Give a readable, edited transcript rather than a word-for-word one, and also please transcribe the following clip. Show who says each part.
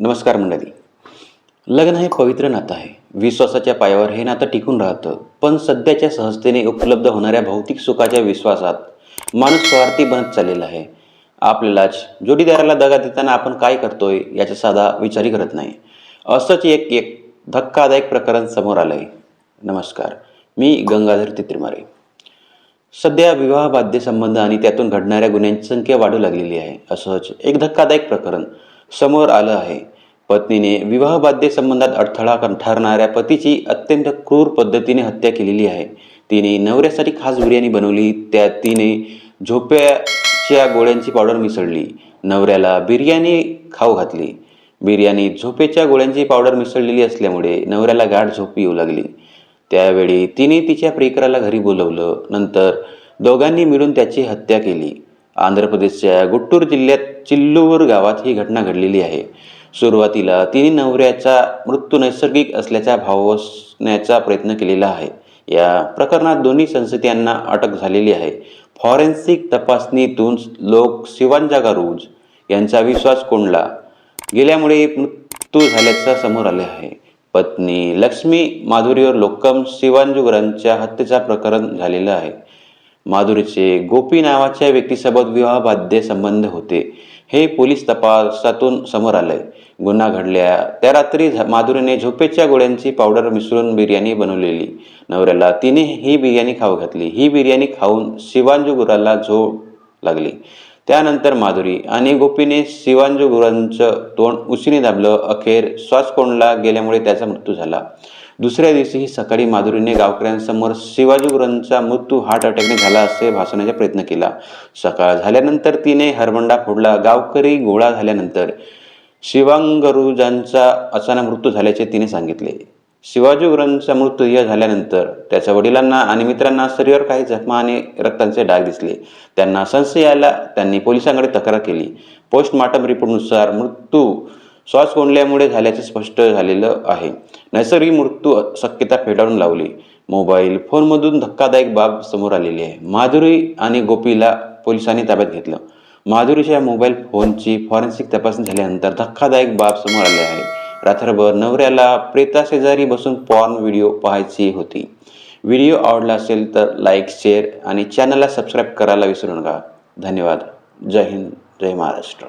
Speaker 1: नमस्कार मंडळी. लग्न हे पवित्र नातं आहे. विश्वासाच्या पायावर हे नातं टिकून राहतं. पण सध्याच्या सहजतेने उपलब्ध होणाऱ्या भौतिक सुखाच्या विश्वासात माणूस स्वार्थी बनत चाललेला आहे. आपल्यालाच जोडीदाराला दगा देताना आपण काय करतोय याचा साधा विचारही करत नाही. असंच एक एक धक्कादायक प्रकरण समोर आलंय. नमस्कार, मी गंगाधर तित्रीमारे. सध्या विवाहबाह्य संबंध आणि त्यातून घडणाऱ्या गुन्ह्यांची संख्या वाढू लागलेली आहे. असंच एक धक्कादायक प्रकरण समोर आलं आहे. पत्नीने विवाहबाह्य संबंधात अडथळा ठरणाऱ्या पतीची अत्यंत क्रूर पद्धतीने हत्या केलेली आहे. तिने नवऱ्यासाठी खास बिर्याणी बनवली. त्यात तिने झोपेच्या गोळ्यांची पावडर मिसळली. नवऱ्याला बिर्याणी खाऊ घातली. बिर्याणीत झोपेच्या गोळ्यांची पावडर मिसळलेली असल्यामुळे नवऱ्याला गाढ झोप येऊ लागली. त्यावेळी तिने तिच्या प्रियकराला घरी बोलवलं. नंतर दोघांनी मिळून त्याची हत्या केली. आंध्र प्रदेशच्या गुंटूर जिल्ह्यात चिल्लूर गावात ही घटना घडलेली आहे. सुरुवातीला तिने नवऱ्याचा मृत्यू नैसर्गिक असल्याचा भावण्याचा प्रयत्न केलेला आहे. या प्रकरणात दोन्ही संशयितांना अटक झालेली आहे. फॉरेन्सिक तपासणीतून लोक शिवांजागारूज यांचा विश्वास कोंडला गेल्यामुळे मृत्यू झाल्याचं समोर आले आहे. पत्नी लक्ष्मी माधुरीवर लोक्कम शिवांजुगरांच्या हत्येचा प्रकरण झालेलं आहे. माधुरीचे गोपी नावाच्या व्यक्तीसोबत विवाहबाह्य संबंध होते हे पोलीस तपासातून समोर आलंय. गुन्हा घडल्या त्या रात्री माधुरीने झोपेच्या गोळ्यांची पावडर मिसळून बिर्याणी बनवलेली. नवऱ्याला तिने ही बिर्याणी खाऊ घातली. ही बिर्याणी खाऊन शिवांजुगुराला झोप लागली. त्यानंतर माधुरी आणि गोपीने शिवांजुगुरांचं तोंड उशीने दाबलं. अखेर श्वास कोंडला गेल्यामुळे त्याचा मृत्यू झाला. दुसऱ्या दिवशी सकाळी माधुरीने गावकऱ्यांसमोर शिवाजीगुरांचा मृत्यू हार्ट अटॅकने झाला असे भासवण्याचा प्रयत्न केला. सकाळ झाल्यानंतर तिने हरबंडा फोडला. गावकरी गोळा झाल्यानंतर शिवांगरुजांचा अचानक मृत्यू झाल्याचे तिने सांगितले. शिवाजीगुरांचा मृत्यू झाल्यानंतर त्याच्या वडिलांना आणि मित्रांना शरीरावर काही जखमा आणि रक्ताचे डाग दिसले. त्यांना संशय आला. त्यांनी पोलिसांकडे तक्रार केली. पोस्टमॉर्टम रिपोर्टनुसार मृत्यू श्वास कोंडल्यामुळे झाल्याचे स्पष्ट झालेलं आहे. नैसर्गिक मृत्यू शक्यता फेटाळून लावली. मोबाईल फोनमधून धक्कादायक बाब समोर आलेली आहे. माधुरी आणि गोपीला पोलिसांनी ताब्यात घेतलं. माधुरीच्या मोबाईल फोनची फॉरेन्सिक तपासणी झाल्यानंतर धक्कादायक बाब समोर आले आहे. रात्रभर नवऱ्याला प्रेताशेजारी बसून पॉर्न व्हिडिओ पाहायची होती. व्हिडिओ आवडला असेल तर लाईक, शेअर आणि चॅनलला सबस्क्राईब करायला विसरू नका. धन्यवाद. जय हिंद, जय महाराष्ट्र.